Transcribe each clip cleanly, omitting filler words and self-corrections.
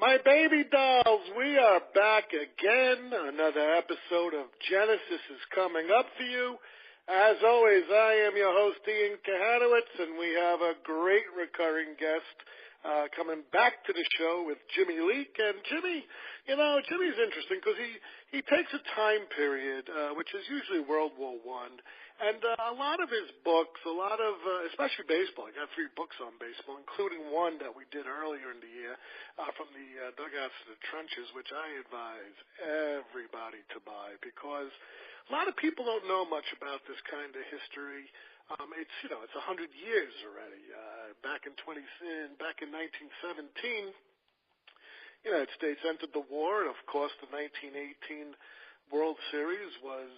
My baby dolls, we are back again. Another episode of Genesis is coming up for you. As always, I am your host, Ian Kahanowitz, and we have a great recurring guest coming back to the show with Jimmy Leeks. And Jimmy's interesting because he takes a time period, which is usually World War I, and a lot of his books, especially baseball. I got 3 books on baseball, including one that we did earlier in the year from the dugouts to the trenches, which I advise everybody to buy because a lot of people don't know much about this kind of history. It's 100 years already. Back in 1917, the United States entered the war, and of course, the 1918 World Series was,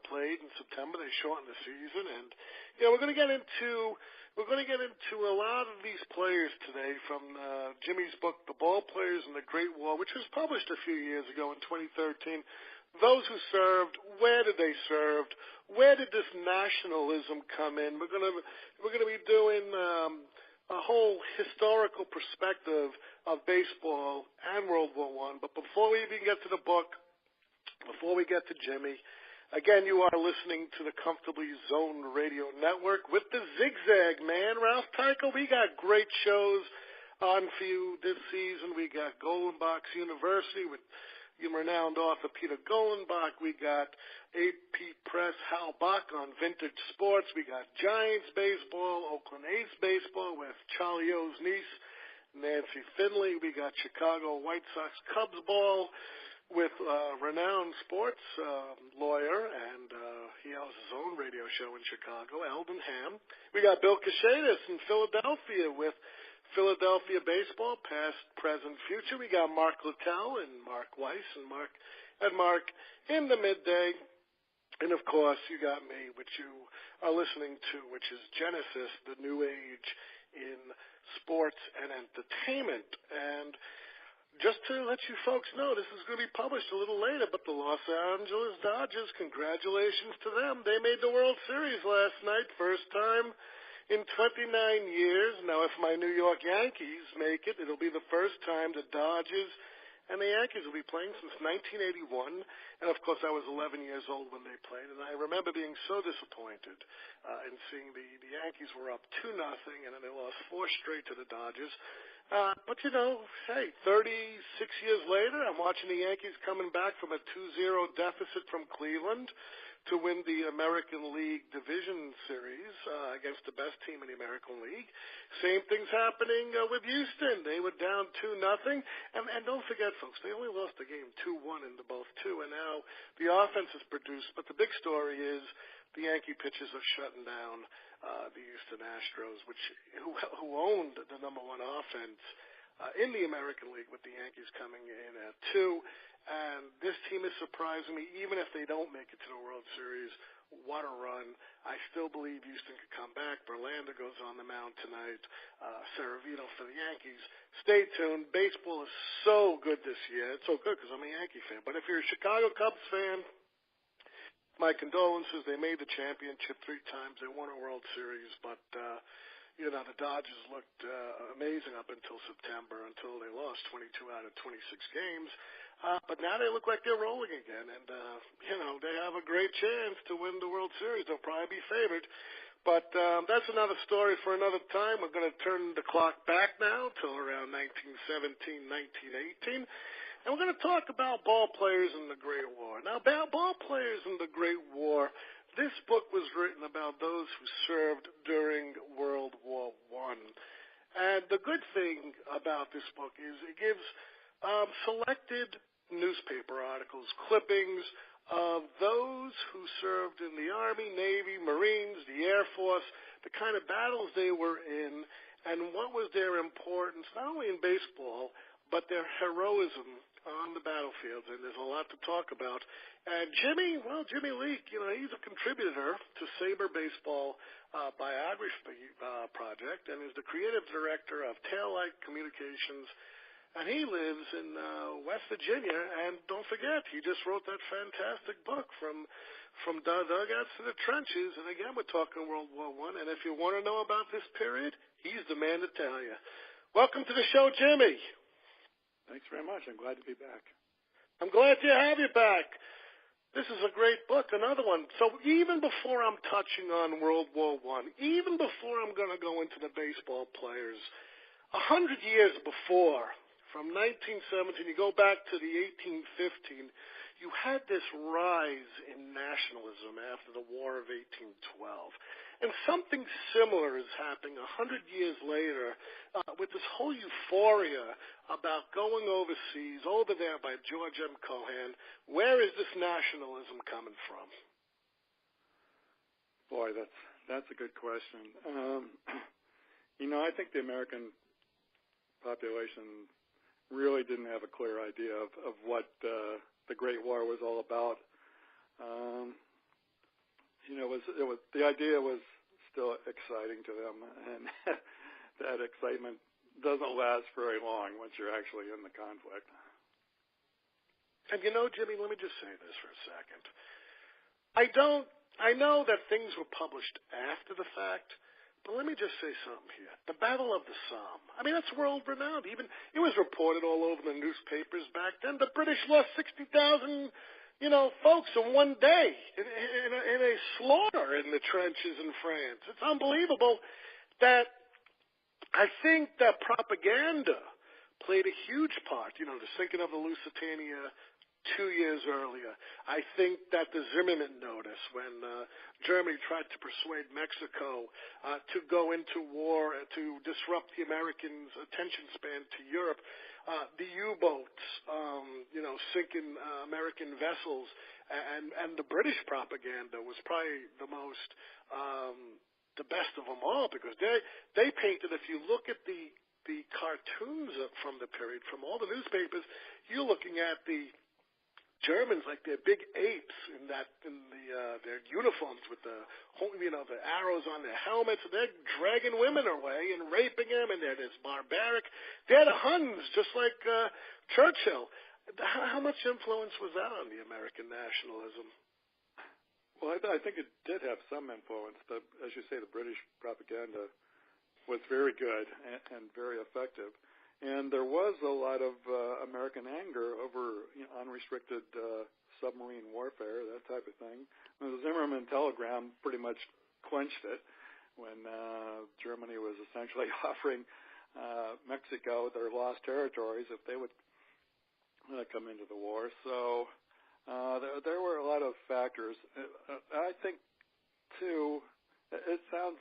played in September. They shortened the season, and we're going to get into a lot of these players today from Jimmy's book, The Ballplayers and the Great War, which was published a few years ago in 2013. Those who served, where did they serve? Where did this nationalism come in? We're going to be doing a whole historical perspective of baseball and World War I. But before we even get to the book, before we get to Jimmy, again, you are listening to the Comfortably Zoned Radio Network with the Zigzag Man, Ralph Tycho. We got great shows on for you this season. We got Golenbach's University with renowned author Peter Golenbach. We got AP Press Hal Bach on vintage sports. We got Giants baseball, Oakland A's baseball with Charlie O's niece, Nancy Finley. We got Chicago White Sox Cubs ball with renowned sports lawyer, and he has his own radio show in Chicago, Eldon Ham. We got Bill Cachetis in Philadelphia with Philadelphia baseball, past, present, future. We got Mark Littell and Mark Weiss and Mark in the midday. And, of course, you got me, which you are listening to, which is Genesis, the new age in sports and entertainment. And just to let you folks know, this is going to be published a little later, but the Los Angeles Dodgers, congratulations to them. They made the World Series last night, first time in 29 years. Now, if my New York Yankees make it, it'll be the first time the Dodgers and the Yankees will be playing since 1981. And, of course, I was 11 years old when they played, and I remember being so disappointed in seeing the Yankees were up 2-0, and then they lost 4 straight to the Dodgers. But, hey, 36 years later, I'm watching the Yankees coming back from a 2-0 deficit from Cleveland to win the American League Division Series against the best team in the American League. Same thing's happening with Houston. They were down 2-0. And don't forget, folks, they only lost the game 2-1 into both two, and now the offense is produced. But the big story is the Yankee pitchers are shutting down the Houston Astros, who owned the number 1 offense in the American League, with the Yankees coming in at 2. And this team is surprising me, even if they don't make it to the World Series. What a run. I still believe Houston could come back. Verlander goes on the mound tonight. Severino for the Yankees. Stay tuned. Baseball is so good this year. It's so good because I'm a Yankee fan. But if you're a Chicago Cubs fan, my condolences. They made the championship 3 times. They won a World Series, but the Dodgers looked amazing up until September, until they lost 22 out of 26 games. But now they look like they're rolling again, and they have a great chance to win the World Series. They'll probably be favored. But that's another story for another time. We're going to turn the clock back now till around 1917, 1918. And we're going to talk about Ballplayers in the Great War. Now, Ballplayers in the Great War, this book was written about those who served during World War I. And the good thing about this book is it gives selected newspaper articles, clippings of those who served in the Army, Navy, Marines, the Air Force, the kind of battles they were in, and what was their importance, not only in baseball, but their heroism on the battlefields. And there's a lot to talk about. And Jimmy Leeks, he's a contributor to Sabre Baseball Biography Project and is the creative director of Taillight Communications. And he lives in West Virginia. And don't forget, he just wrote that fantastic book from dugouts to the trenches. And again, we're talking World War I. And if you want to know about this period, he's the man to tell you. Welcome to the show, Jimmy. Thanks very much. I'm glad to be back. I'm glad to have you back. This is a great book, another one. So even before I'm touching on World War I, even before I'm going to go into the baseball players, 100 years before, from 1917, you go back to the 1815, you had this rise in nationalism after the War of 1812. And something similar is happening 100 years later with this whole euphoria about going overseas, over there by George M. Cohan. Where is this nationalism coming from? Boy, that's a good question. I think the American population really didn't have a clear idea of what the Great War was all about. The idea was still exciting to them, and that excitement doesn't last very long once you're actually in the conflict. And Jimmy, let me just say this for a second. I know that things were published after the fact, but let me just say something here. The Battle of the Somme, that's world-renowned. Even it was reported all over the newspapers back then. The British lost 60,000 folks in one day in a slaughter in the trenches in France. It's unbelievable that I think that propaganda played a huge part, the sinking of the Lusitania 2 years earlier. I think that the Zimmerman notice when Germany tried to persuade Mexico to go into war to disrupt the Americans' attention span to Europe, the U-boats, sinking American vessels, and the British propaganda was probably the best of them all, because they painted, if you look at the cartoons from the period, from all the newspapers, you're looking at the Germans like they're big apes in their uniforms with the arrows on their helmets. They're dragging women away and raping them, and they're this barbaric. They're the Huns, just like Churchill. How much influence was that on the American nationalism? Well, I think it did have some influence. As you say, the British propaganda was very good and very effective. And there was a lot of American anger over unrestricted submarine warfare, that type of thing. And the Zimmerman telegram pretty much quenched it when Germany was essentially offering Mexico their lost territories if they would come into the war. So there were a lot of factors. I think, too, it sounds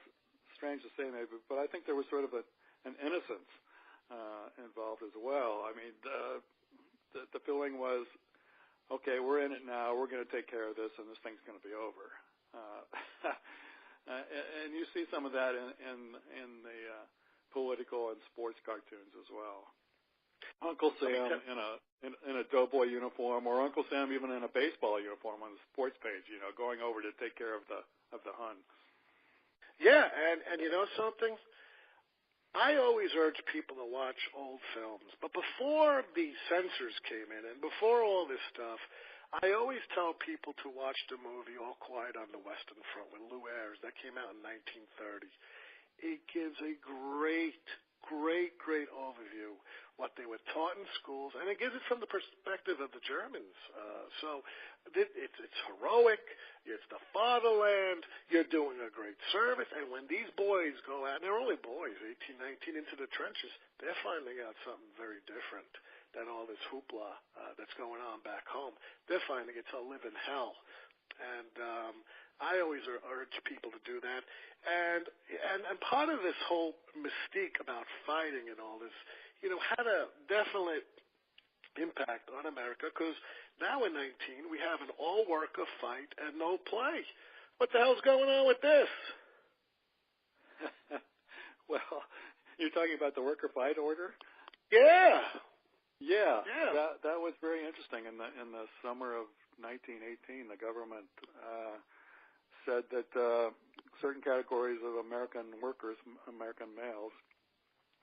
strange to say maybe, but I think there was sort of an innocence involved as well. The feeling was, okay, we're in it now. We're going to take care of this, and this thing's going to be over. And you see some of that in the political and sports cartoons as well. Uncle Sam in a doughboy uniform, or Uncle Sam even in a baseball uniform on the sports page, going over to take care of the Hun. Yeah, and you know something? I always urge people to watch old films, but before the censors came in and before all this stuff, I always tell people to watch the movie All Quiet on the Western Front with Lou Ayres. That came out in 1930. It gives a great overview what they were taught in schools, and it gives it from the perspective of the Germans. So it's heroic. It's the fatherland. You're doing a great service. And when these boys go out, and they're only boys, 18, 19, into the trenches, they're finding out something very different than all this hoopla that's going on back home. They're finding it's a living hell. And I always urge people to do that. And part of this whole mystique about fighting and all this, had a definite impact on America, because now in 19 we have an all-work, a fight, and no play. What the hell's going on with this? Well, you're talking about the worker fight order? Yeah. That was very interesting. In the summer of 1918, the government said that certain categories of American workers, American males,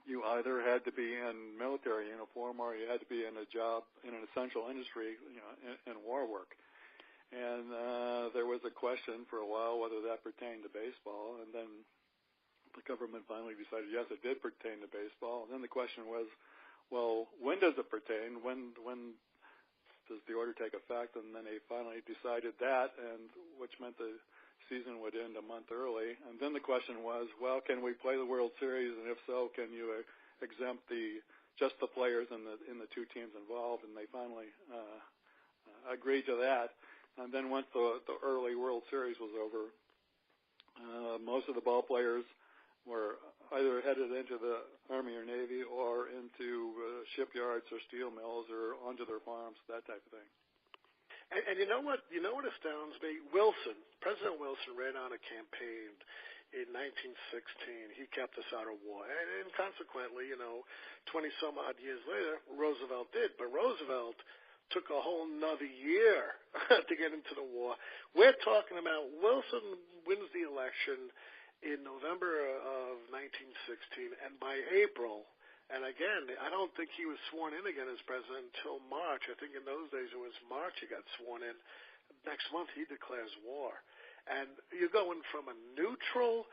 you either had to be in military uniform or you had to be in a job in an essential industry, in war work. And there was a question for a while whether that pertained to baseball, and then the government finally decided yes, it did pertain to baseball. And then the question was, well, when does it pertain? When does the order take effect? And then they finally decided that, and which meant the season would end a month early. And then the question was, well, can we play the World Series? And if so, can you exempt just the players in the two teams involved? And they finally agreed to that. And then once the early World Series was over, most of the ball players were either headed into the Army or Navy or into shipyards or steel mills or onto their farms, that type of thing. And you know what astounds me? President Wilson ran on a campaign in 1916. He kept us out of war. And consequently, 20-some-odd years later, Roosevelt did. But Roosevelt took a whole nother year to get into the war. We're talking about Wilson wins the election in November of 1916, and by April, and again, I don't think he was sworn in again as president until March. I think in those days it was March he got sworn in. Next month he declares war. And you're going from a neutral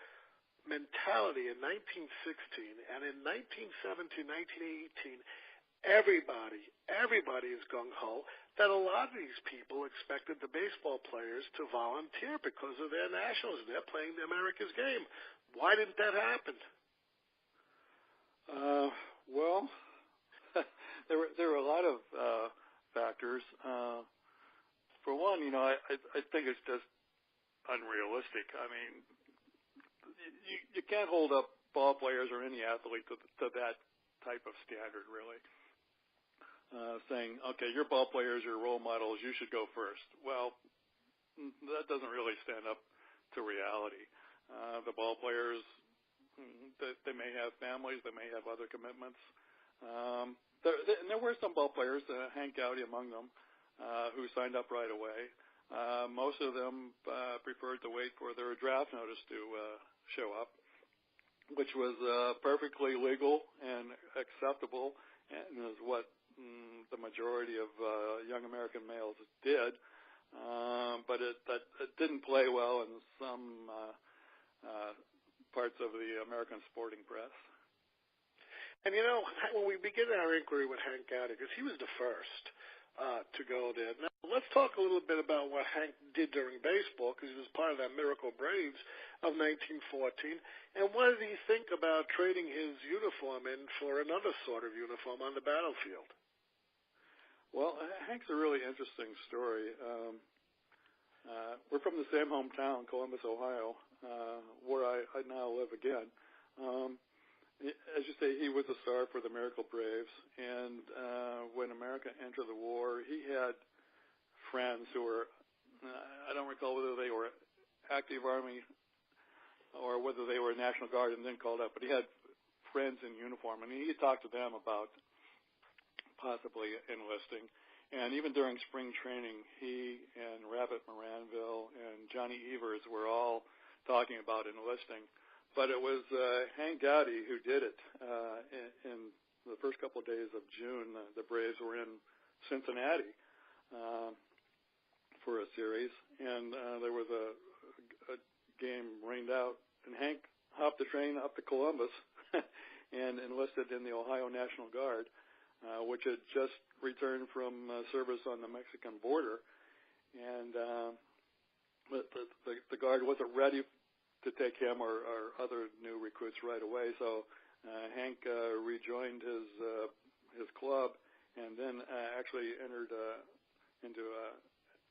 mentality in 1916, and in 1917, 1918, everybody is gung-ho that a lot of these people expected the baseball players to volunteer because of their nationalism. They're playing America's game. Why didn't that happen? Well, there were a lot of factors. For one, I think it's just unrealistic. I mean, you can't hold up ball players or any athlete to that type of standard, really. Saying, okay, your ball players, your role models, you should go first. Well, that doesn't really stand up to reality. The ball players, they may have families, they may have other commitments. There were some ball players, Hank Gotti among them, who signed up right away. Most of them preferred to wait for their draft notice to show up, which was perfectly legal and acceptable, and is what the majority of young American males did, but it didn't play well in some parts of the American sporting press. And when we begin our inquiry with Hank Gotti, because he was the first to go there. Now, let's talk a little bit about what Hank did during baseball, because he was part of that Miracle Braves of 1914. And what did he think about trading his uniform in for another sort of uniform on the battlefield? Well, Hank's a really interesting story. We're from the same hometown, Columbus, Ohio, where I now live again. As you say, he was a star for the Miracle Braves, and when America entered the war, he had friends who were, I don't recall whether they were active Army or whether they were National Guard and then called up, but he had friends in uniform, and he talked to them about possibly enlisting. And even during spring training, he and Rabbit Moranville and Johnny Evers were all talking about enlisting. But it was Hank Gotti who did it. In the first couple of days of June, the Braves were in Cincinnati for a series, and there was a game rained out, and Hank hopped the train up to Columbus and enlisted in the Ohio National Guard, which had just returned from service on the Mexican border, and the Guard wasn't ready to take him or other new recruits right away. So Hank rejoined his club, and then actually entered into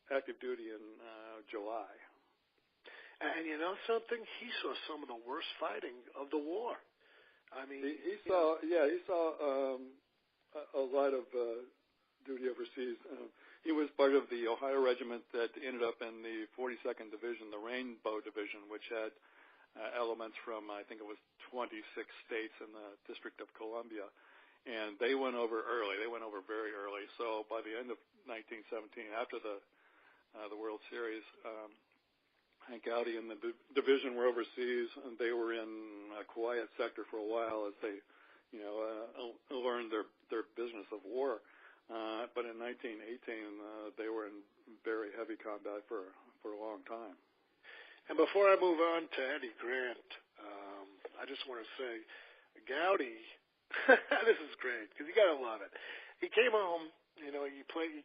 active duty in July. And you know something? He saw some of the worst fighting of the war. I mean, he saw a lot of duty overseas. He was part of the Ohio Regiment that ended up in the 42nd Division, the Rainbow Division, which had elements from, I think it was 26 states in the District of Columbia. And they went over early. They went over very early. So by the end of 1917, after the World Series, Hank Gotti and the division were overseas, and they were in a quiet sector for a while as they learned their business of war. But in 1918, they were in very heavy combat for a long time. And before I move on to Eddie Grant, I just want to say, Gotti This is great because you got to love it. He came home, he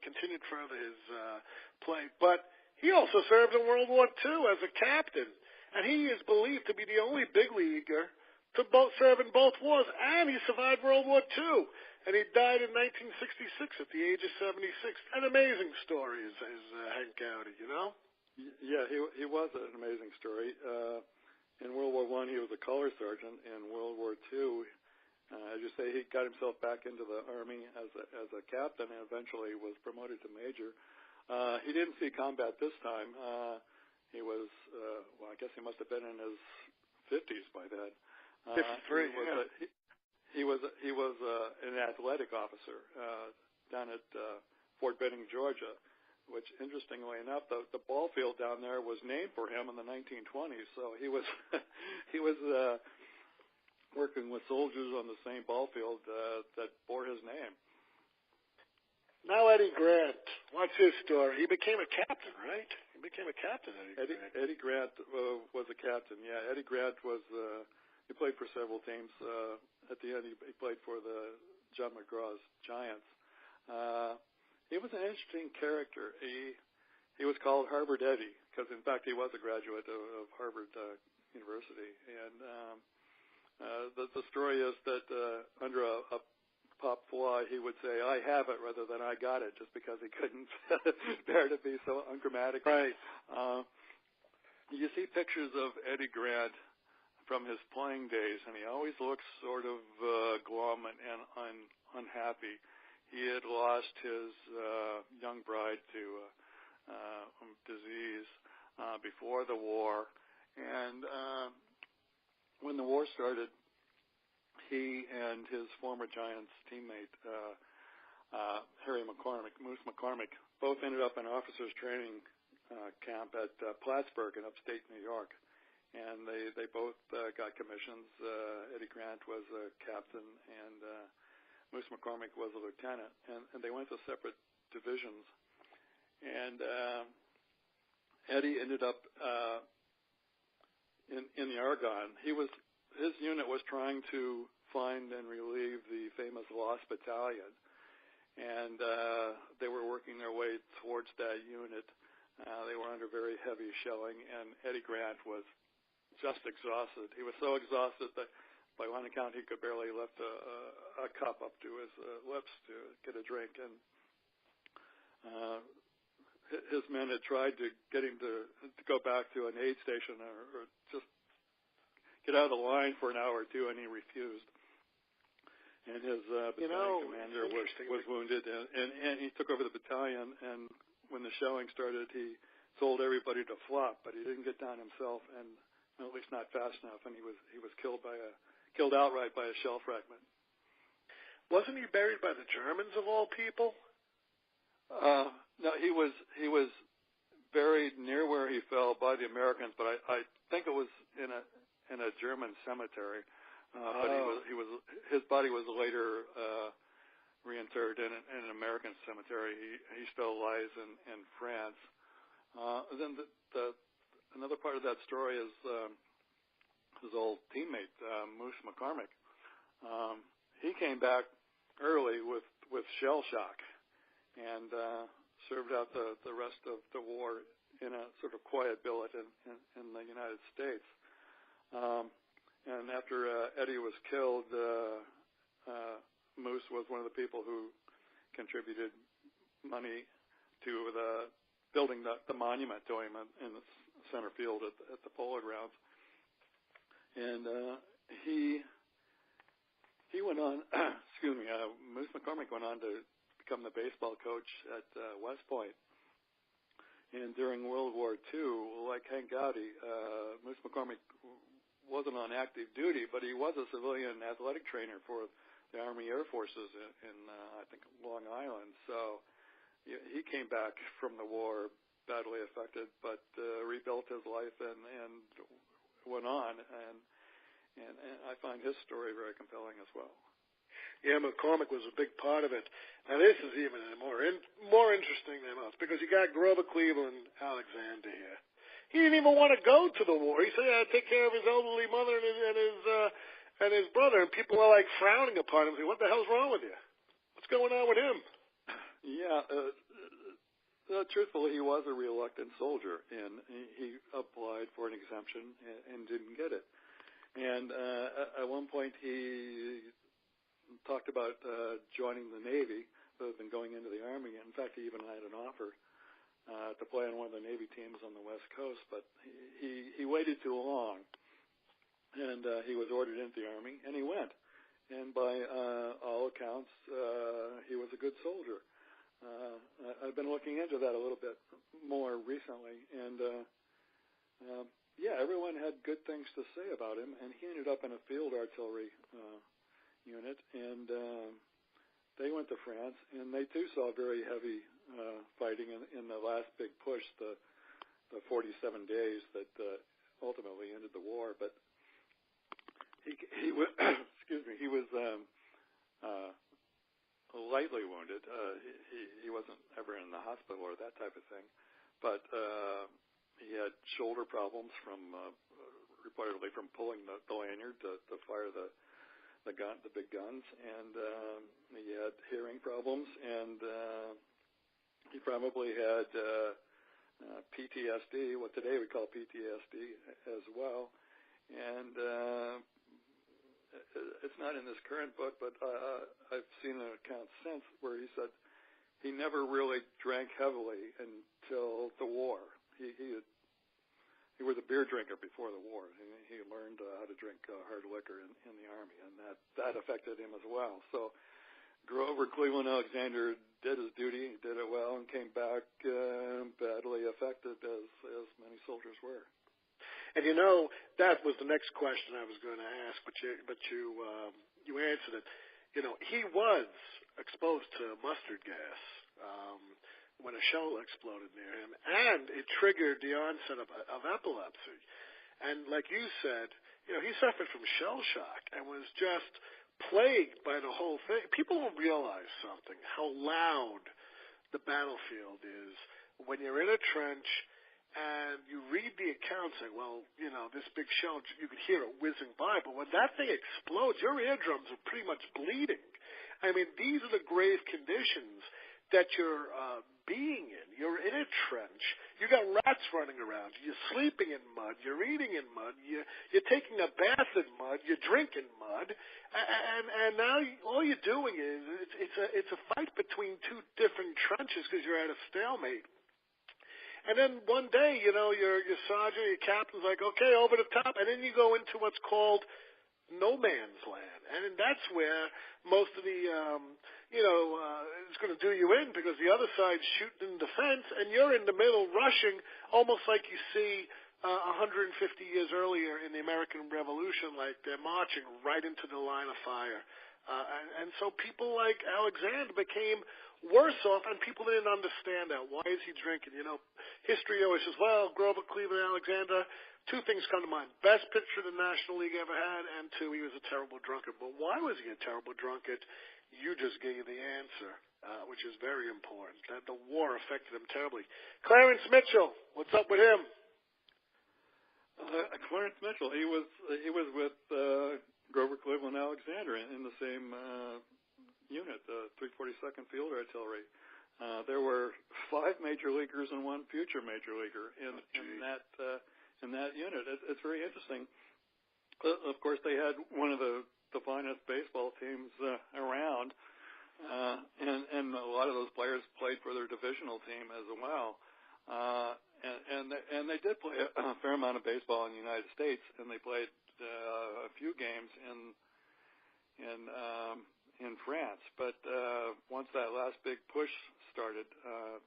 continued further his play, but he also served in World War II as a captain, and he is believed to be the only big leaguer to serve in both wars, and he survived World War II, and he died in 1966 at the age of 76. An amazing story is Hank Gotti, Yeah, he was an amazing story. In World War I, he was a color sergeant. In World War II, as you say, he got himself back into the Army as a captain and eventually was promoted to major. He didn't see combat this time. He was, I guess he must have been in his 50s by then. 53. He was an athletic officer down at Fort Benning, Georgia, which, interestingly enough, the ball field down there was named for him in the 1920s. So he was working with soldiers on the same ball field that bore his name. Now Eddie Grant, what's his story? He became a captain, right? He became a captain, Eddie Grant was a captain, yeah. Eddie Grant was, he played for several teams. At the end, he played for the John McGraw's Giants. He was an interesting character. He was called Harvard Eddie because, in fact, he was a graduate of Harvard University. And the story is that under a pop fly, he would say, "I have it," rather than "I got it," just because he couldn't bear to be so ungrammatical. Right. You see pictures of Eddie Grant from his playing days, and he always looks sort of glum and unhappy. He had lost his young bride to disease before the war, and when the war started, he and his former Giants teammate, Moose McCormick, both ended up in officers' training camp at Plattsburgh in upstate New York. And they both got commissions. Eddie Grant was a captain, and Moose McCormick was a lieutenant. And they went to separate divisions. And Eddie ended up in the Argonne. His unit was trying to find and relieve the famous Lost Battalion, and they were working their way towards that unit. They were under very heavy shelling, and Eddie Grant was just exhausted. He was so exhausted that by one account he could barely lift a cup up to his lips to get a drink, and his men had tried to get him to go back to an aid station or just get out of the line for an hour or two, and he refused. And his battalion commander was wounded, and he took over the battalion, and when the shelling started, he told everybody to flop, but he didn't get down himself, and at least not fast enough, and he was killed outright by a shell fragment. Wasn't he buried by the Germans of all people? No, he was buried near where he fell by the Americans, but I think it was in a German cemetery. But his body was later reinterred in an American cemetery. He still lies in France. Then another part of that story is his old teammate, Moose McCormick. He came back early with shell shock and served out the rest of the war in a sort of quiet billet in the United States. And after Eddie was killed, Moose was one of the people who contributed money to building the monument to him in the center field at the Polo Grounds. And he went on, Moose McCormick went on to become the baseball coach at West Point. And during World War II, like Hank Gotti, Moose McCormick wasn't on active duty, but he was a civilian athletic trainer for the Army Air Forces in I think, Long Island. So he came back from the war badly affected, but rebuilt his life and went on. And I find his story very compelling as well. Yeah, McCormick was a big part of it. Now, this is even more interesting than us, because you got Grover Cleveland Alexander here. He didn't even want to go to the war. He said, "I'd take care of his elderly mother and and his brother, and people are like frowning upon him, saying, "What the hell's wrong with you? What's going on with him?" Yeah, truthfully, he was a reluctant soldier, and he applied for an exemption and didn't get it. And at one point, he talked about joining the Navy, who had been going into the Army. In fact, he even had an offer to play on one of the Navy teams on the West Coast, but he waited too long, and he was ordered into the Army, and he went. And by all accounts, he was a good soldier. I've been looking into that a little bit more recently, and yeah, everyone had good things to say about him, and he ended up in a field artillery unit, and they went to France, and they too saw very heavy fighting in the last big push, the 47 days that ultimately ended the war. But he was, excuse me, he was lightly wounded. He wasn't ever in the hospital or that type of thing, but he had shoulder problems from reportedly from pulling the lanyard to fire the big guns, and he had hearing problems, and he probably had PTSD, what today we call PTSD, as well. And it's not in this current book, but I've seen an account since where he said he never really drank heavily until the war. He was a beer drinker before the war. He learned how to drink hard liquor in the Army, and that affected him as well. So Grover Cleveland Alexander did his duty, did it well, and came back badly affected, as many soldiers were. And that was the next question I was going to ask, but you answered it. He was exposed to mustard gas when a shell exploded near him, and it triggered the onset of epilepsy. And like you said, he suffered from shell shock and was just plagued by the whole thing. People don't realize something, how loud the battlefield is when you're in a trench and you read the accounts saying, well, this big shell, you could hear it whizzing by, but when that thing explodes, your eardrums are pretty much bleeding. I mean, these are the grave conditions that you're being in. You're in a trench. You got rats running around. You're sleeping in mud. You're eating in mud. You're taking a bath in mud. You're drinking mud. And now all you're doing is it's a fight between two different trenches because you're at a stalemate. And then one day, your sergeant, your captain's like, okay, over the top. And then you go into what's called no man's land. And that's where most of the, it's going to do you in because the other side's shooting in defense and you're in the middle rushing almost like you see 150 years earlier in the American Revolution, like they're marching right into the line of fire. And so people like Alexander became worse off, and people didn't understand that. Why is he drinking? History always says, well, Grover Cleveland Alexander, two things come to mind. Best pitcher the National League ever had, and two, he was a terrible drunkard. But why was he a terrible drunkard? You just gave the answer, which is very important. That the war affected him terribly. Clarence Mitchell, what's up with him? Clarence Mitchell, he was with Grover Cleveland Alexander in the same unit, 342nd Field Artillery. There were 5 major leaguers and 1 future major leaguer in that unit. It's very interesting. Of course, they had one of the finest baseball teams around, and a lot of those players played for their divisional team as well. And they did play a fair amount of baseball in the United States, and they played a few games in France. But once that last big push started,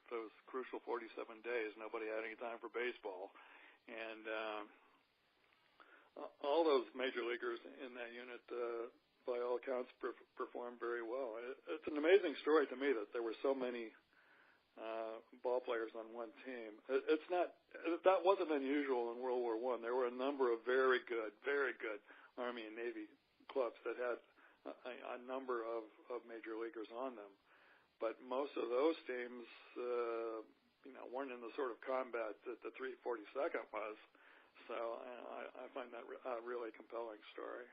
those crucial 47 days, nobody had any time for baseball. And all those major leaguers in that unit, by all accounts, performed very well. It's an amazing story to me that there were so many ball players on one team. That wasn't unusual in World War I. There were a number of very good Army and Navy clubs that had a number of major leaguers on them. But most of those teams, weren't in the sort of combat that the 342nd was. So I find that a really compelling story.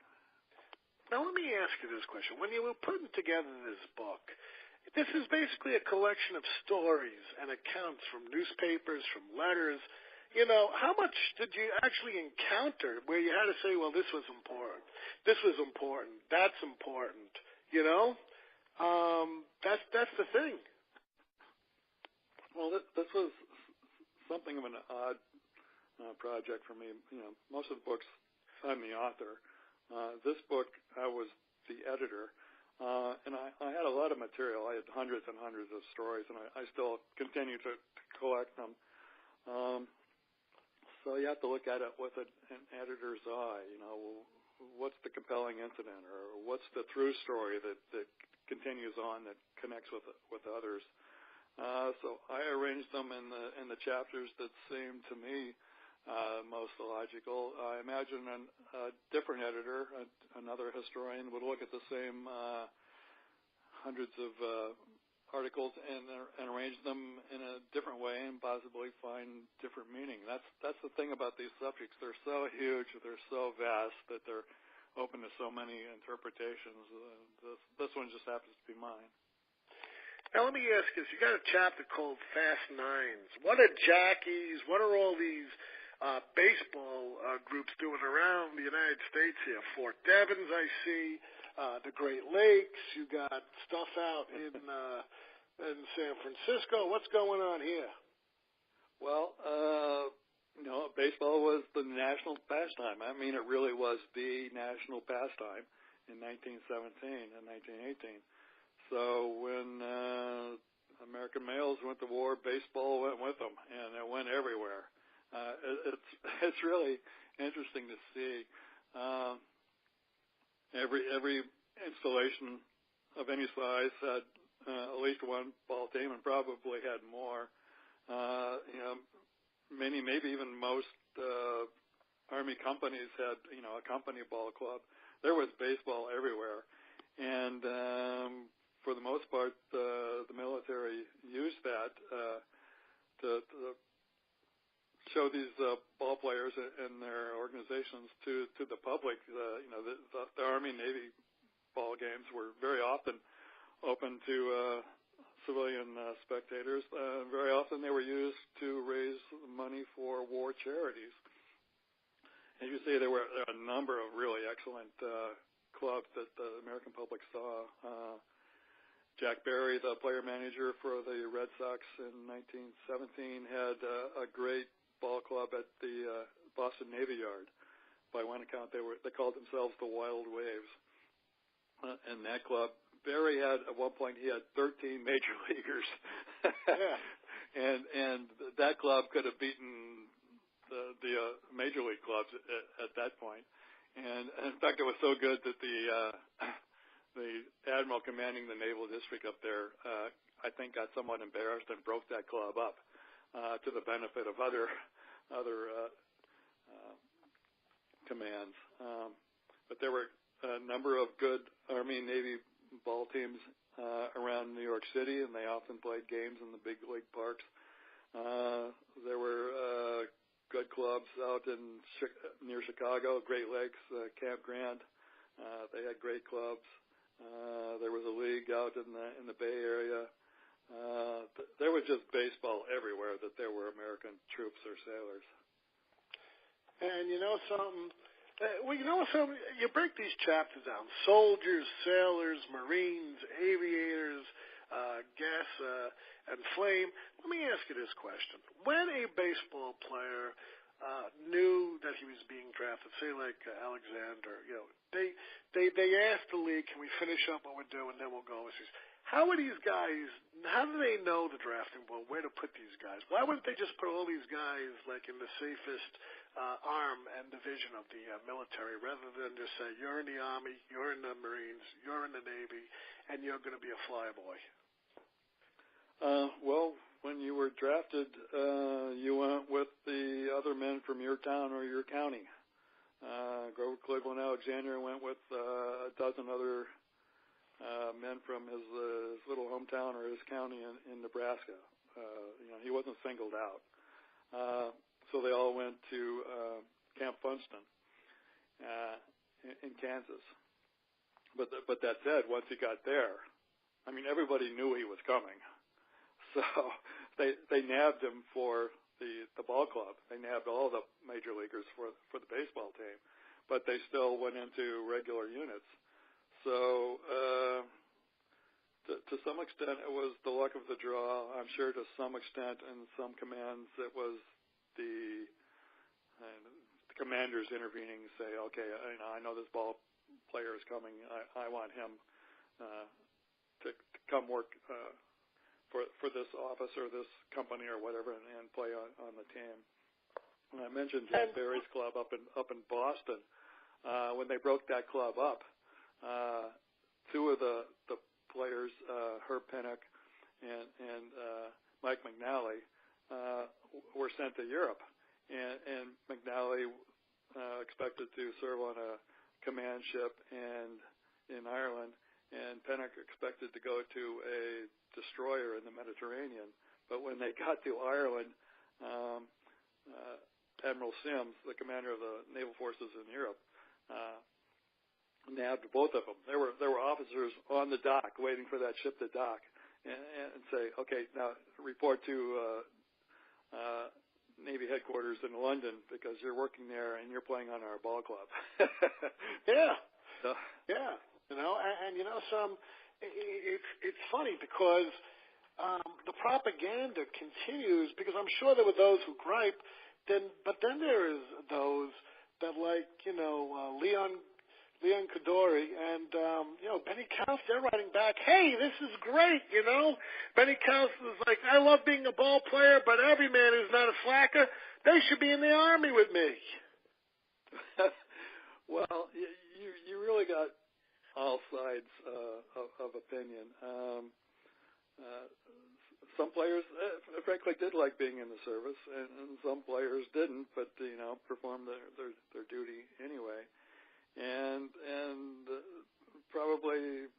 Now, let me ask you this question. When you were putting together this book, this is basically a collection of stories and accounts from newspapers, from letters. You know, how much did you actually encounter where you had to say, well, this was important, that's important, you know? That's the thing. Well, this was something of an odd project for me. You know, most of the books, I'm the author. This book, I was the editor, and I had a lot of material. I had hundreds and hundreds of stories, and I still continue to collect them. So you have to look at it with an editor's eye. You know, what's the compelling incident, or what's the true story that continues on, that connects with others. So I arranged them in the chapters that seemed to me most logical. I imagine a different editor, another historian, would look at the same hundreds of articles and arrange them in a different way and possibly find different meaning. That's the thing about these subjects. They're so huge, they're so vast that they're open to so many interpretations. This one just happens to be mine. Now, let me ask you this. You got a chapter called Fast Nines. What are jackies? What are all these baseball groups doing around the United States here? Fort Devens, I see. The Great Lakes. You got stuff out in San Francisco. What's going on here? Well, baseball was the national pastime. I mean, it really was the national pastime in 1917 and 1918. So when American males went to war, baseball went with them, and it went everywhere. It's really interesting to see. Every installation of any size had at least one ball team, and probably had more. Many, maybe even most Army companies had, a company ball club. There was baseball everywhere, and for the most part, the military used that to show these ball players and their organizations to the public. The Army Navy ball games were very often open to civilian spectators. Very often they were used to raise money for war charities. As you see, there were a number of really excellent clubs that the American public saw. Jack Barry, the player manager for the Red Sox in 1917, had a great ball club at the Boston Navy Yard. By one account, they called themselves the Wild Waves. And that club, Barry had, at one point, he had 13 major leaguers. Yeah. And that club could have beaten the major league clubs at that point. And in fact, it was so good that the admiral commanding the naval district up there, I think, got somewhat embarrassed and broke that club up to the benefit of other commands. But there were a number of good Army and Navy ball teams around New York City, and they often played games in the big league parks. There were good clubs out near Chicago, Great Lakes, Camp Grant. They had great clubs. There was a league out in the Bay Area. There was just baseball everywhere that there were American troops or sailors. And you know something? You break these chapters down: soldiers, sailors, Marines, aviators, gas, and flame. Let me ask you this question: when a baseball player knew that he was being drafted, say like Alexander, they asked the league, "Can we finish up what we're doing, then we'll go overseas?" How are these guys? How do they know the drafting board, where to put these guys? Why wouldn't they just put all these guys like in the safest arm and division of the military, rather than just say, "You're in the Army, you're in the Marines, you're in the Navy, and you're going to be a flyboy"? Well, when you were drafted, you went with the other men from your town or your county. Grover Cleveland Alexander went with a dozen other men from his little hometown or his county in Nebraska. He wasn't singled out. So they all went to Camp Funston in Kansas. But that said, once he got there, I mean, everybody knew he was coming. So they nabbed him for the ball club. They nabbed all the major leaguers for the baseball team, but they still went into regular units. So to some extent, it was the luck of the draw. I'm sure to some extent in some commands it was the commanders intervening, say, okay, I know this ball player is coming. I want him to come work for this office or this company or whatever and play on the team. And I mentioned Jack Barry's club up in Boston. When they broke that club up, two of the players, Herb Pinnock and Mike McNally, were sent to Europe. And McNally expected to serve on a command ship in Ireland, and Pinnock expected to go to a destroyer in the Mediterranean. But when they got to Ireland, Admiral Sims, the commander of the naval forces in Europe, nabbed both of them. There were officers on the dock waiting for that ship to dock and say, okay, now report to Navy headquarters in London because you're working there and you're playing on our ball club. Yeah. So. Yeah. It's funny because the propaganda continues because I'm sure there were those who gripe, but then there is those that Leon Kadori and Benny Kaus, they're writing back, hey, this is great, Benny Kaus is like, I love being a ball player, but every man who's not a slacker, they should be in the Army with me. Well, you really got all sides of opinion. Some players, frankly, did like being in the service, and some players didn't, but performed their duty anyway. And probably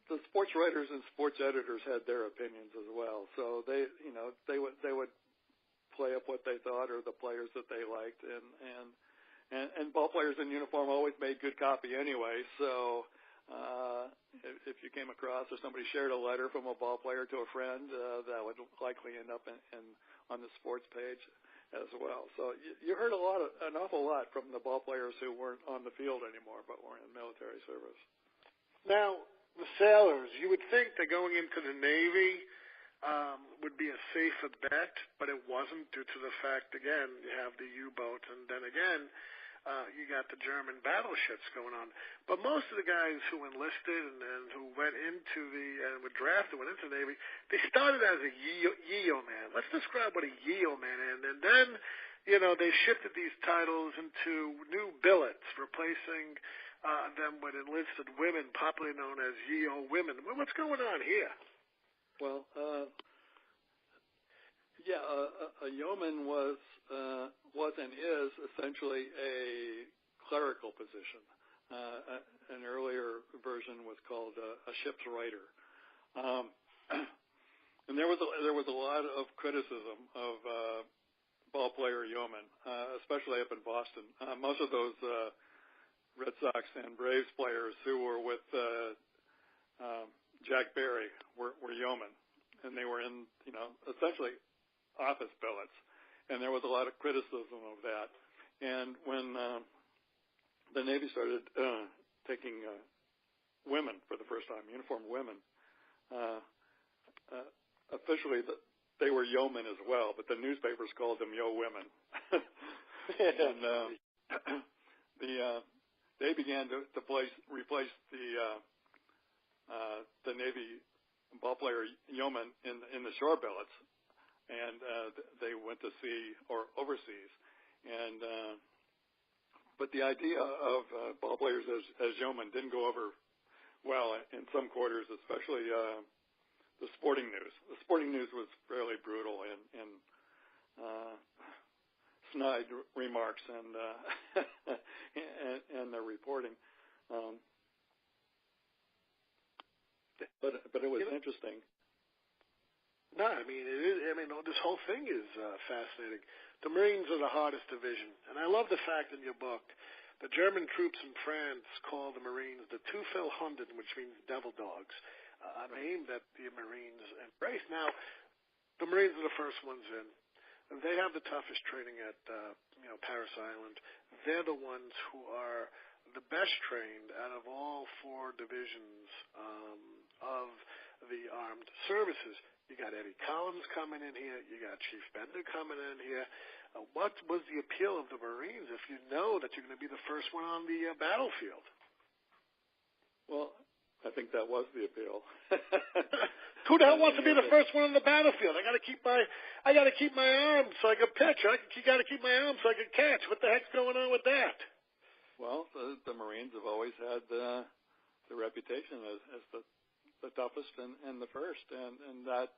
the sports writers and sports editors had their opinions as well. So they would play up what they thought or the players that they liked, and ball players in uniform always made good copy anyway. So if you came across or somebody shared a letter from a ball player to a friend, that would likely end up on the sports page as well. So you heard an awful lot from the ball players who weren't on the field anymore but were in military service. Now, the sailors, you would think that going into the Navy would be a safer bet, but it wasn't due to the fact, again, you have the U-boats, and then again, you got the German battleships going on. But most of the guys who enlisted and who went into and were drafted, went into the Navy, they started as a Yeo man. Let's describe what a Yeo man is. And then, they shifted these titles into new billets, replacing them with enlisted women, popularly known as Yeo women. What's going on here? Well, a yeoman was and is essentially a clerical position. An earlier version was called a ship's rider, and there was a lot of criticism of ball player yeomen, especially up in Boston. Most of those Red Sox and Braves players who were with Jack Barry were yeomen, and they were in essentially office billets. And there was a lot of criticism of that. And when the Navy started taking women for the first time, uniformed women, officially they were yeomen as well, but the newspapers called them Yo Women. And they began to replace the Navy ball player yeoman in the shore billets. And they went to sea or overseas, but the idea of ball players as yeomen didn't go over well in some quarters, especially the sporting news. The sporting news was fairly brutal in snide remarks and the reporting, but it was interesting. No, I mean, it is. I mean, this whole thing is fascinating. The Marines are the hardest division, and I love the fact in your book The German troops in France call the Marines the Teufelshunden, which means devil dogs, a name that the Marines embrace. Now, the Marines are the first ones in. They have the toughest training at Paris Island. They're the ones who are the best trained out of all four divisions of the armed services. You got Eddie Collins coming in here. You got Chief Bender coming in here. What was the appeal of the Marines if you know that you're going to be the first one on the battlefield? Well, I think that was the appeal. Who the hell wants to be the first one on the battlefield? I got to keep my arm so I can pitch. I got to keep my arm so I can catch. What the heck's going on with that? Well, the Marines have always had the reputation as the toughest and the first, and that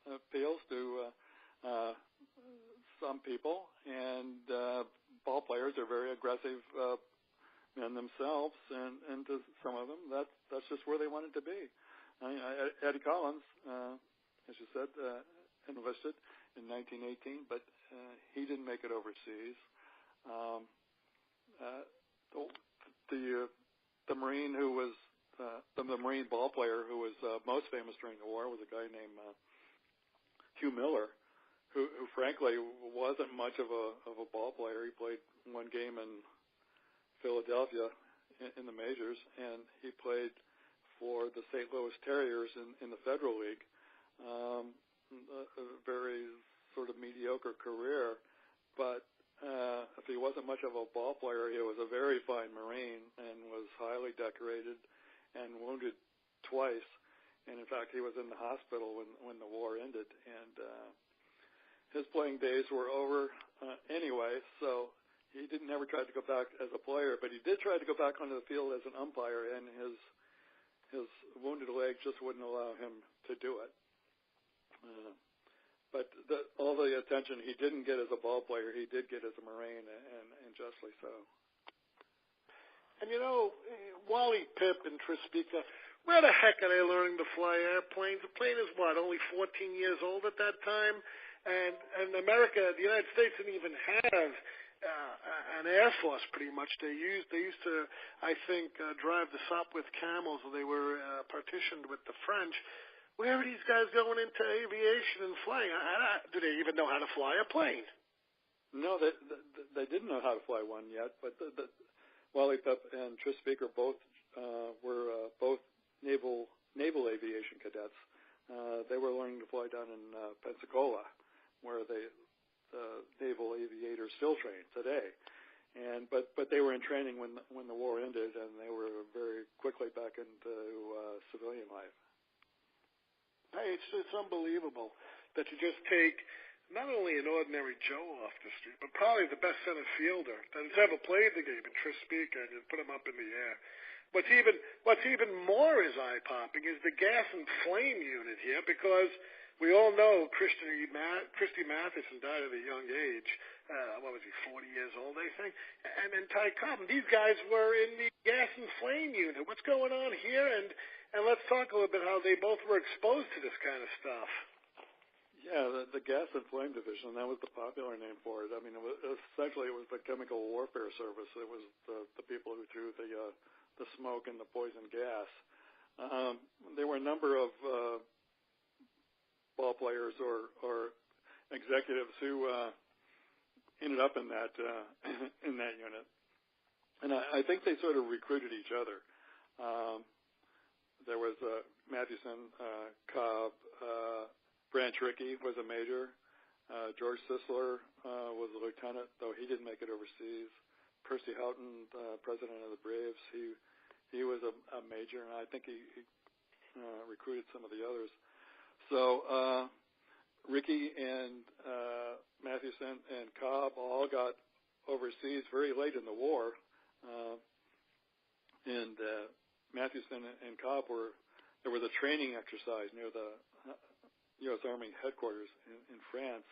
appeals to some people. And ball players are very aggressive men themselves, and to some of them, that's just where they wanted to be. I mean, Eddie Collins, as you said, enlisted in 1918, but he didn't make it overseas. The Marine who was the Marine ball player who was most famous during the war was a guy named Hugh Miller, who frankly wasn't much of a ball player. He played one game in Philadelphia in the majors, and he played for the St. Louis Terriers in the Federal League. A very sort of mediocre career, but if he wasn't much of a ball player, he was a very fine Marine and was highly decorated and wounded twice. And in fact, he was in the hospital when the war ended, and his playing days were over anyway, so he never tried to go back as a player, but he did try to go back onto the field as an umpire, and his wounded leg just wouldn't allow him to do it. But all the attention he didn't get as a ball player, he did get as a Marine, and justly so. And Wally PIPP and Trispica, where the heck are they learning to fly airplanes? The plane is only 14 years old at that time, and America, the United States, didn't even have an air force. Pretty much, they used to, I think, drive the Sopwith camels. They were partitioned with the French. Where are these guys going into aviation and flying? Do they even know how to fly a plane? No, they didn't know how to fly one yet. But Wally PIPP and Tris Speaker both were both naval aviation cadets. They were learning to fly down in Pensacola, where the naval aviators still train today. But they were in training when the war ended, and they were very quickly back into civilian life. Hey, it's unbelievable that you just take not only an ordinary Joe off the street, but probably the best center fielder that has ever played the game in Tris Speaker, and you put him up in the air. What's even more is eye-popping is the gas and flame unit here, because we all know Christy Matheson died at a young age. What was he, 40 years old, I think? And then Ty Cobb. These guys were in the gas and flame unit. What's going on here? And let's talk a little bit how they both were exposed to this kind of stuff. Yeah, the Gas and Flame Division, that was the popular name for it. I mean, essentially it was the Chemical Warfare Service. It was the people who threw the smoke and the poison gas. There were a number of ball players or executives who ended up in that unit, and I think they sort of recruited each other. There was Mathewson, Cobb, Branch Rickey was a major. George Sisler was a lieutenant, though he didn't make it overseas. Percy Houghton, president of the Braves, he was a major, and I think he recruited some of the others. So Rickey and Mathewson and Cobb all got overseas very late in the war, and Mathewson and Cobb there was a training exercise near the U.S. Army headquarters in France,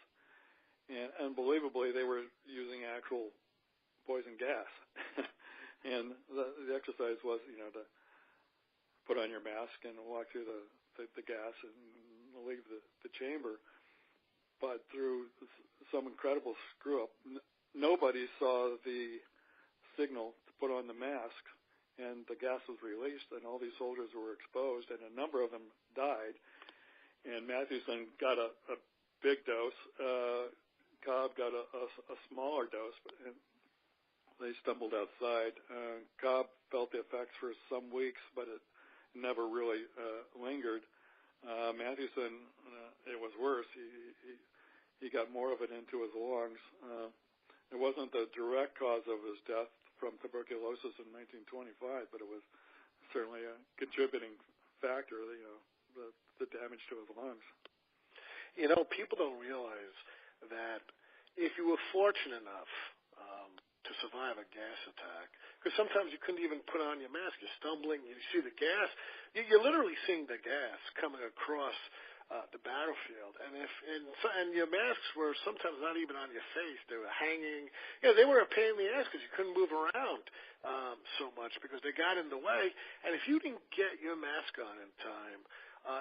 and unbelievably they were using actual poison gas. And the exercise was, to put on your mask and walk through the gas and leave the chamber. But through some incredible screw-up, nobody saw the signal to put on the masks, and the gas was released, and all these soldiers were exposed, and a number of them died. And Mathewson got a big dose. Cobb got a smaller dose, and they stumbled outside. Cobb felt the effects for some weeks, but it never really lingered. Mathewson, it was worse. He got more of it into his lungs. It wasn't the direct cause of his death from tuberculosis in 1925, but it was certainly a contributing factor, the damage to his lungs. People don't realize that if you were fortunate enough to survive a gas attack, because sometimes you couldn't even put on your mask, you're stumbling, you see the gas, you're literally seeing the gas coming across the battlefield, and your masks were sometimes not even on your face; they were hanging. They were a pain in the ass because you couldn't move around so much because they got in the way. And if you didn't get your mask on in time,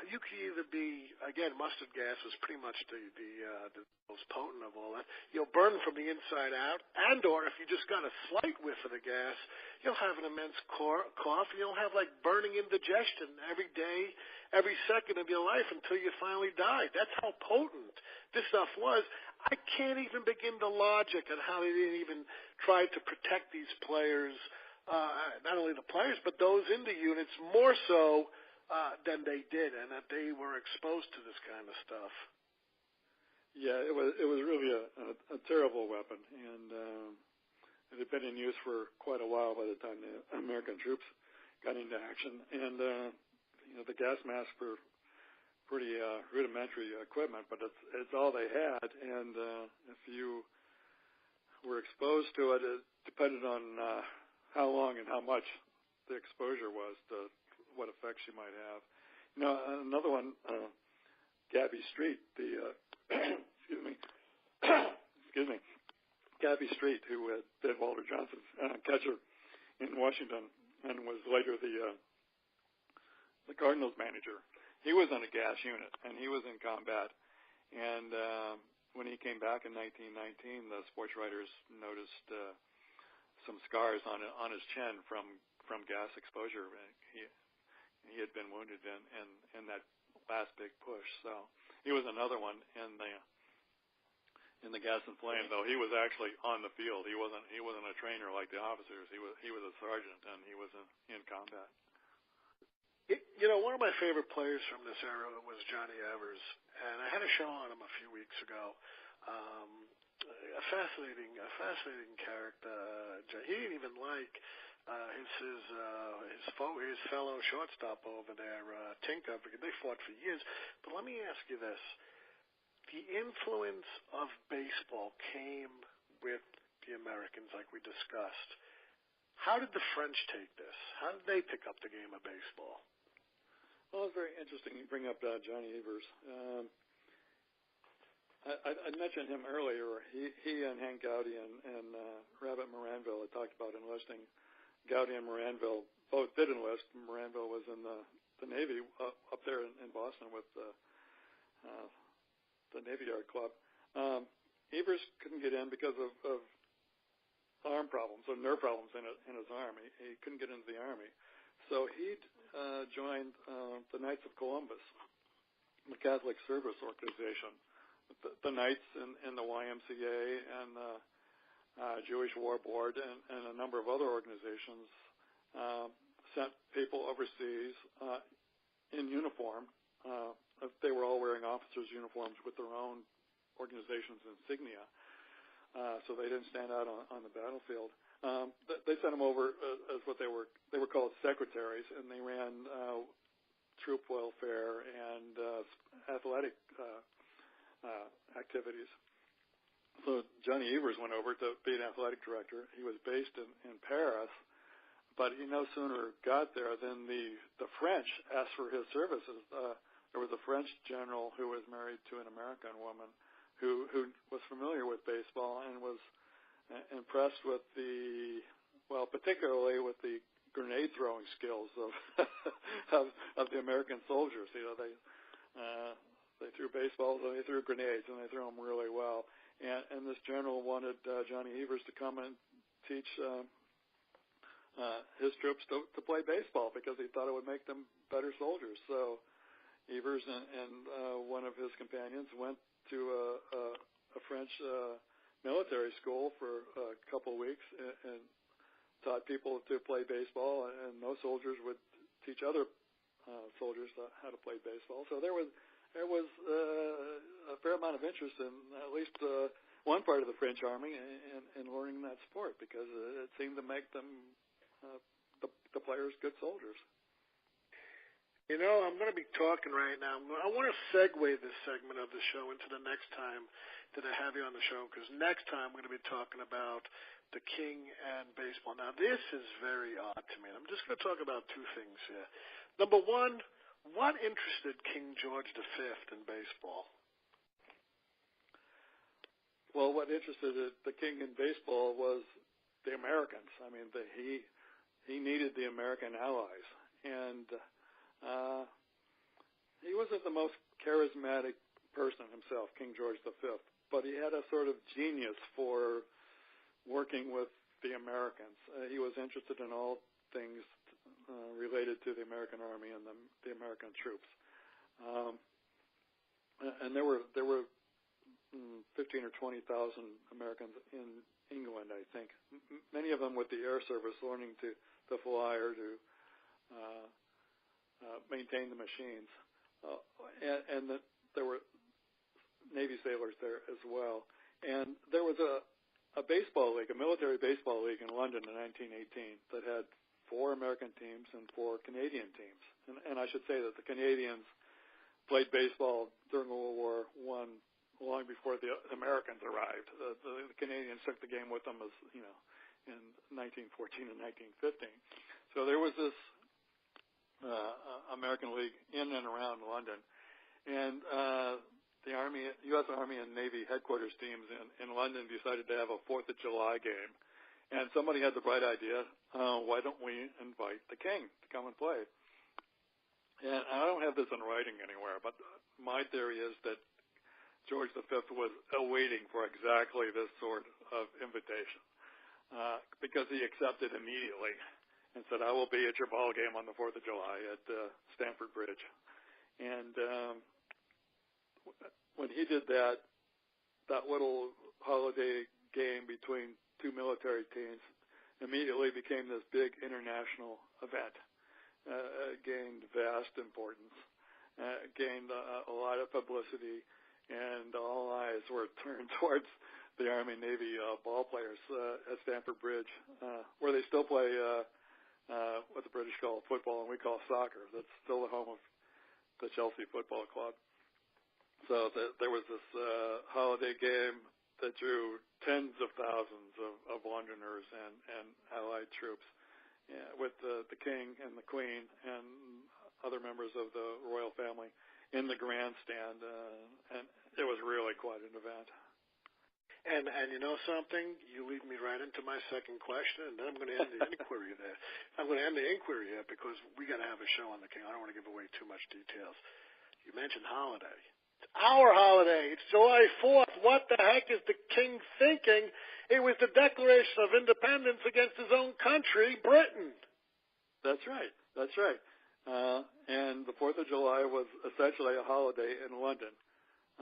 you could either be, again, mustard gas was pretty much the most potent of all that. You'll burn from the inside out, or if you just got a slight whiff of the gas, you'll have an immense cough. You'll have like burning indigestion every day, every second of your life until you finally die. That's how potent this stuff was. I can't even begin the logic on how they didn't even try to protect these players, not only the players, but those in the units more so than they did, and that they were exposed to this kind of stuff. Yeah, it was really a terrible weapon, and it had been in use for quite a while by the time the American troops got into action. And the gas masks were pretty rudimentary equipment, but it's all they had. And if you were exposed to it, it depended on how long and how much the exposure was to what effects you might have. Another one, Gabby Street, Gabby Street, who did Walter Johnson's catcher in Washington and was later the Cardinals manager. He was in a gas unit, and he was in combat. And when he came back in 1919, the sports writers noticed some scars on his chin from gas exposure. He had been wounded in that last big push. So he was another one in the gas and flame, though he was actually on the field. He wasn't a trainer like the officers. He was a sergeant, and he was in combat. One of my favorite players from this era was Johnny Evers, and I had a show on him a few weeks ago. A fascinating character. He didn't even like his fellow shortstop over there, Tinker, because they fought for years. But let me ask you this. The influence of baseball came with the Americans, like we discussed. How did the French take this? How did they pick up the game of baseball? Well, it's very interesting you bring up Johnny Evers. I mentioned him earlier. He and Hank Gotti and Rabbit Moranville had talked about enlisting. Gotti and Moranville both did enlist. Moranville was in the Navy up there in Boston with the Navy Yard Club. Evers couldn't get in because of arm problems or nerve problems in his arm. He couldn't get into the Army. So he joined the Knights of Columbus, the Catholic Service Organization. The Knights in the YMCA and the Jewish War Board and a number of other organizations sent people overseas in uniform. They were all wearing officers' uniforms with their own organization's insignia, so they didn't stand out on the battlefield. They sent them over as what they were called secretaries, and they ran troop welfare and athletic activities. So Johnny Evers went over to be an athletic director. He was based in Paris, but he no sooner got there than the French asked for his services. There was a French general who was married to an American woman who was familiar with baseball and was impressed with particularly with the grenade throwing skills of the American soldiers. They threw baseballs and they threw grenades and they threw them really well. And this general wanted Johnny Evers to come and teach his troops to play baseball because he thought it would make them better soldiers. So Evers and one of his companions went to a French military school for a couple of weeks and taught people to play baseball, and those soldiers would teach other soldiers how to play baseball. So there was a fair amount of interest in at least one part of the French army in learning that sport because it seemed to make them the players good soldiers. You know, I'm going to be talking right now. I want to segue this segment of the show into the next time that I have you on the show, because next time we're going to be talking about the King and baseball. Now, this is very odd to me. I'm just going to talk about two things here. Number one, what interested King George V in baseball? Well, what interested the King in baseball was the Americans. I mean, he needed the American allies, and he wasn't the most charismatic person himself, King George V, but he had a sort of genius for working with the Americans. He was interested in all things related to the American Army and the American troops. And there were 15 or 20,000 Americans in England, I think. Many of them with the Air Service, learning to fly or to maintain the machines, and there were Navy sailors there as well. And there was a baseball league, a military baseball league in London in 1918 that had 4 American teams and 4 Canadian teams. And I should say that the Canadians played baseball during World War I long before the Americans arrived. The Canadians took the game with them as in 1914 and 1915. So there was this American League in and around London, and the U.S. Army and Navy headquarters teams in London decided to have a 4th of July game, and somebody had the bright idea, why don't we invite the King to come and play? And I don't have this in writing anywhere, but my theory is that George V was awaiting for exactly this sort of invitation, because he accepted immediately and said, I will be at your ball game on the 4th of July at Stamford Bridge. And when he did that little holiday game between 2 military teams immediately became this big international event, gained vast importance, gained a lot of publicity, and all eyes were turned towards the Army-Navy ballplayers at Stamford Bridge, where they still play what the British call football and we call soccer. That's still the home of the Chelsea Football Club. So there was this holiday game that drew tens of thousands of Londoners and Allied troops, with the King and the Queen and other members of the royal family in the grandstand, and it was really quite an event. And you know something? You lead me right into my second question, and then I'm going to end the inquiry there. I'm going to end the inquiry here because we got to have a show on the King. I don't want to give away too much details. You mentioned holiday. It's our holiday. It's July 4th. What the heck is the King thinking? It was the Declaration of Independence against his own country, Britain. That's right. That's right. And the 4th of July was essentially a holiday in London.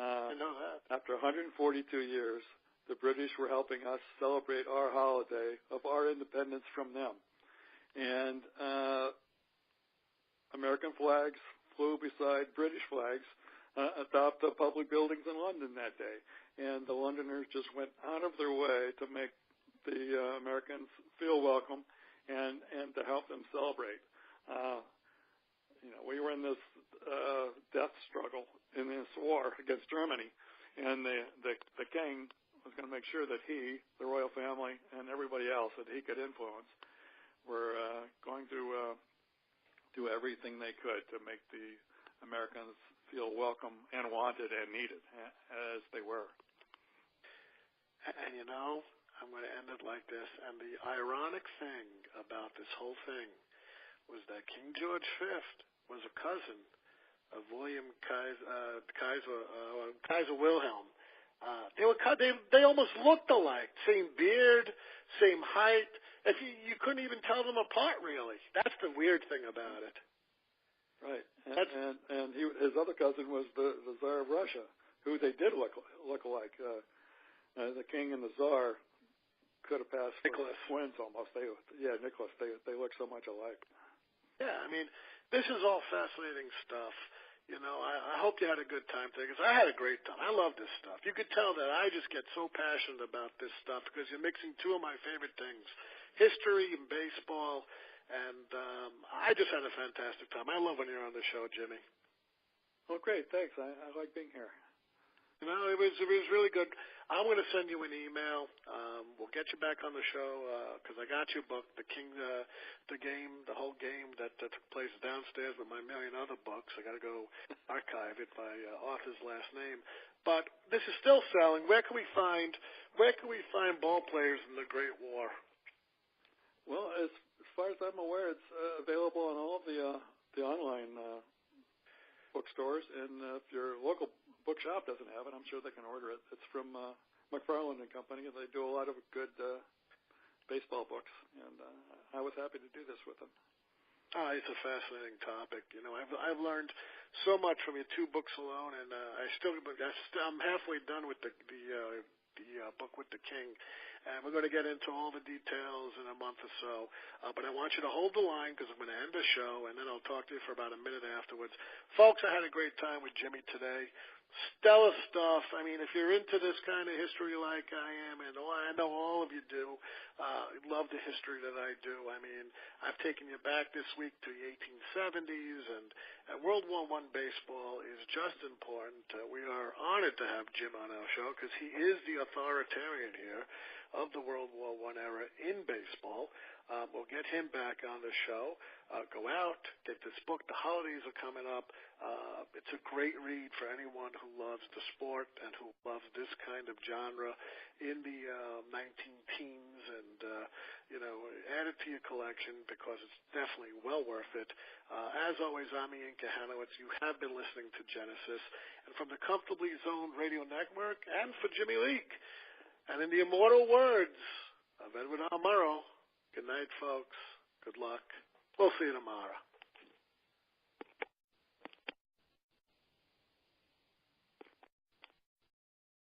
I know that. After 142 years, the British were helping us celebrate our holiday of our independence from them. And American flags flew beside British flags atop the public buildings in London that day. And the Londoners just went out of their way to make the Americans feel welcome and to help them celebrate. We were in this death struggle in this war against Germany, and the King was going to make sure that he, the royal family, and everybody else that he could influence were going to do everything they could to make the Americans feel welcome and wanted and needed, as they were. And I'm going to end it like this. And the ironic thing about this whole thing was that King George V was a cousin of William Kaiser Wilhelm, They almost looked alike. Same beard, same height. You couldn't even tell them apart, really. That's the weird thing about it. Right. And his other cousin was the Tsar of Russia, who they did look alike. The king and the Tsar could have passed for twins almost. Nicholas. They look so much alike. Yeah, I mean, this is all fascinating stuff. You know, I hope you had a good time today, because I had a great time. I love this stuff. You could tell that I just get so passionate about this stuff because you're mixing two of my favorite things, history and baseball, and I just had a fantastic time. I love when you're on the show, Jimmy. Well, great. Thanks. I like being here. You know, it was really good. I'm going to send you an email. We'll get you back on the show because I got your book, The whole game that took place downstairs with my million other books. I got to go archive it by author's last name. But this is still selling. Where can we find Ballplayers in the Great War? Well, as far as I'm aware, it's available on all of the online bookstores, and if your local bookshop doesn't have it, I'm sure they can order it. It's from McFarland and Company, and they do a lot of good baseball books, and I was happy to do this with them. It's a fascinating topic. You know, I've learned so much from your two books alone, and I'm halfway done with the book with the King. And we're going to get into all the details in a month or so. But I want you to hold the line because I'm going to end the show, and then I'll talk to you for about a minute afterwards. Folks, I had a great time with Jimmy today. Stellar stuff. I mean, if you're into this kind of history like I am, and I know all of you do, love the history that I do. I mean, I've taken you back this week to the 1870s, and World War I baseball is just important. We are honored to have Jim on our show because he is the authoritarian here of the World War I era in baseball. We'll get him back on the show. Go out, get this book. The holidays are coming up. It's a great read for anyone who loves the sport and who loves this kind of genre in the 19-teens. And, add it to your collection because it's definitely well worth it. As always, I'm Ian Kahanowitz. You have been listening to Genesis. And from the Comfortably Zoned Radio Network and for Jimmy Leeks, and in the immortal words of Edward R. Murrow, good night, folks. Good luck. We'll see you tomorrow.